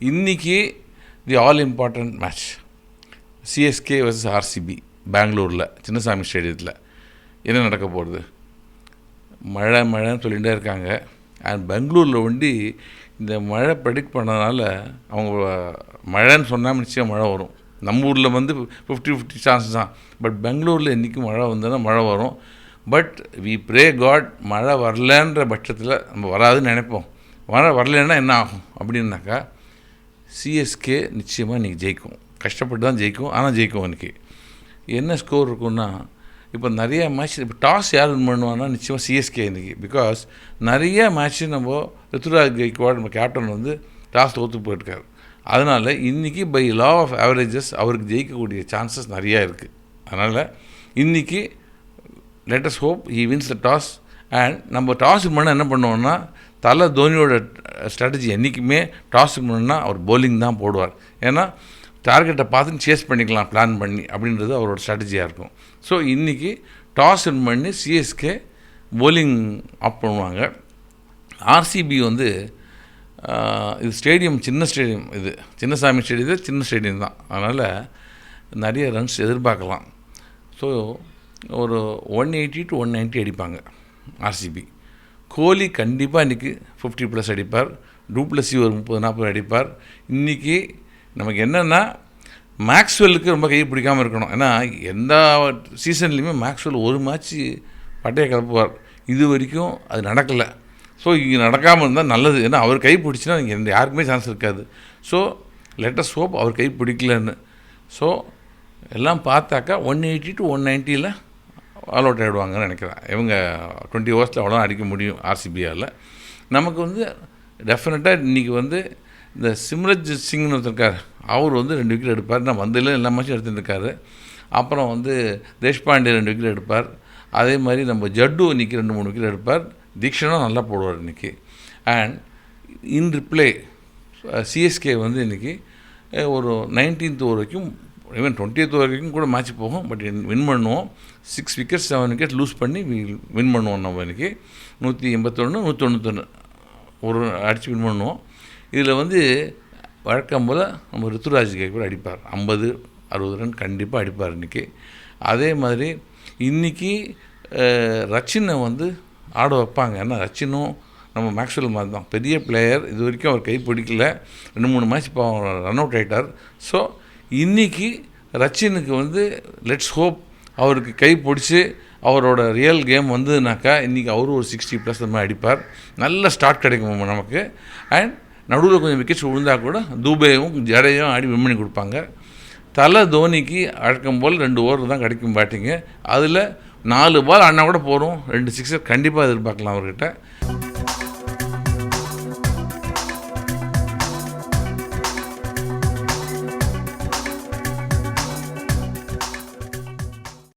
இன்றைக்கி தி all important match CSK vs RCB பெங்களூரில் சின்னசாமி ஸ்டேடியத்தில் என்ன நடக்க போகிறது? மழைன்னு சொல்லிகிட்டே இருக்காங்க. அண்ட் பெங்களூரில் ஒண்டி இந்த மழை ப்ரெடிக்ட் பண்ணதுனால அவங்க மழைன்னு சொன்னால் நிச்சயம் மழை வரும். நம்ம ஊரில் வந்து 50-50 சான்ஸ் தான். பட் பெங்களூரில் என்றைக்கும் மழை வந்ததுன்னா மழை வரும். பட் வி ப்ரே காட் மழை வரலன்ற பட்சத்தில் நம்ம வராதுன்னு நினைப்போம். மழை வரலன்னா என்ன ஆகும் அப்படின்னாக்கா சிஎஸ்கே நிச்சயமாக இன்றைக்கி ஜெயிக்கும். கஷ்டப்பட்டு தான் ஜெயிக்கும், ஆனால் ஜெயிக்கும். இன்றைக்கி என்ன ஸ்கோர் இருக்குன்னா, இப்போ நிறைய மேட்ச் இப்போ டாஸ் யார் வின் பண்ணுவான்னா நிச்சயமாக சிஎஸ்கே இன்றைக்கி. பிகாஸ் நிறைய மேட்ச்சு நம்ம ருத்துராஜ் கைக்வாட் நம்ம கேப்டன் வந்து டாஸ் தோற்று போயிருக்காரு. அதனால் இன்றைக்கி பை லா ஆஃப் ஆவரேஜஸ் அவருக்கு ஜெயிக்கக்கூடிய சான்சஸ் நிறையா இருக்குது. அதனால் இன்றைக்கி let's hope he wins the toss. And நம்ம டாஸ் பண்ணால் என்ன பண்ணுவோம்னா, தலை தோனியோட ஸ்ட்ராட்டஜி என்றைக்குமே டாஸ் பண்ணணுன்னா அவர் பவுலிங் தான் போடுவார். ஏன்னா டார்கெட்டை பார்த்து சேஸ் பண்ணிக்கலாம் பிளான் பண்ணி அப்படின்றது அவரோட ஸ்ட்ராட்டஜியாக இருக்கும். ஸோ இன்றைக்கி டாஸ் வின் பண்ணி சிஎஸ்கே பவுலிங் ஆப் பண்ணுவாங்க. ஆர்சிபி வந்து இது ஸ்டேடியம் சின்ன ஸ்டேடியம், இது சின்னசாமி ஸ்டேடியத்தில் சின்ன ஸ்டேடியம் தான். அதனால் நிறைய ரன்ஸ் எதிர்பார்க்கலாம். ஸோ ஒரு 180 to 190 அடிப்பாங்க ஆர்சிபி. கோலி கண்டிப்பாக இன்றைக்கி 50+ அடிப்பார். டூப்ளசி ஒரு 30-40 அடிப்பார். இன்றைக்கி நமக்கு என்னென்னா மேக்ஸ்வெல்லுக்கு ரொம்ப கை பிடிக்காமல் இருக்கணும். ஏன்னா எந்த சீசன்லேயுமே மேக்ஸ்வெல் ஒரு மேட்ச்சு பட்டையை கிளப்புவார். இது வரைக்கும் அது நடக்கலை. ஸோ இங்கே நடக்காமல் இருந்தால் நல்லது. ஏன்னா அவர் கை பிடிச்சின்னா இங்கே யாருக்குமே சான்ஸ் இருக்காது. ஸோ லெட்டஸ் ஹோப் அவர் கை பிடிக்கலன்னு. ஸோ எல்லாம் பார்த்தாக்கா 180 to 190 ஆல் அவுட் ஆகிடுவாங்கன்னு நினைக்கிறேன். இவங்க 20 ஓவர்ஸில் அவ்வளோ அடிக்க முடியும் ஆர்சிபியால். நமக்கு வந்து டெஃபினட்டாக இன்றைக்கி வந்து இந்த சிம்ரன்ஜித் சிங்னு ஒருத்தருக்கார், அவர் வந்து 2 விக்கெட் எடுப்பார். நான் வந்ததில் எல்லா மேட்சும் எடுத்துருக்காரு. அப்புறம் வந்து தேஷ்பாண்டே 2 விக்கெட் எடுப்பார். அதே மாதிரி நம்ம ஜட்டு இன்றைக்கி 2-3 விக்கெட் எடுப்பார். தீக்ஷனும் நல்லா போடுவார் இன்றைக்கி. அண்ட் இன் ரிப்ளே சிஎஸ்கே வந்து இன்றைக்கி ஒரு 19th ஓவர் வரைக்கும், ஈவன் 20th ஓவர் வரைக்கும் கூட மேட்ச் போகும். பட் வின் பண்ணுவோம். 6 விக்கெட் 7 விக்கெட் லூஸ் பண்ணி வின் பண்ணுவோம். நம்ம இன்றைக்கி 181 191 ஒரு அடித்து வின் பண்ணுவோம். இதில் வந்து வழக்கம் போல் நம்ம ருத்துராஜ் கைக்வாட் அடிப்பார். 50-60 ரன் கண்டிப்பாக அடிப்பார் இன்றைக்கி. அதே மாதிரி இன்றைக்கி ரச்சினை வந்து ஆட வைப்பாங்க. ஏன்னா ரச்சினும் நம்ம மேக்ஸ்வெல் மாதிரி தான் பெரிய பிளேயர். இது வரைக்கும் அவர் கை பிடிக்கல. 2-3 மேட்ச் இப்போ ரன் அவுட் ஆகிட்டார். ஸோ இன்றைக்கி ரச்சினுக்கு வந்து லெட்ஸ் ஹோப் அவருக்கு கை பிடிச்சி அவரோட ரியல் கேம் வந்ததுனாக்கா இன்றைக்கி அவரும் ஒரு 60+ அந்த மாதிரி அடிப்பார். நல்ல ஸ்டார்ட் கிடைக்கும் நமக்கு. அண்ட் நடுவில் கொஞ்சம் விக்கெட்ஸ் விழுந்தால் கூட தூபேவும் ஜடேயும் ஆடி வின் பண்ணி கொடுப்பாங்க. தலை தோனிக்கு அழக்கம் போல் 2 ஓவர் தான் கிடைக்கும் பேட்டிங்கு. அதில் 4 பால் ஆடினா கூட போகிறோம். 2 சிக்ஸர் கண்டிப்பாக எதிர்பார்க்கலாம் அவர்கிட்ட.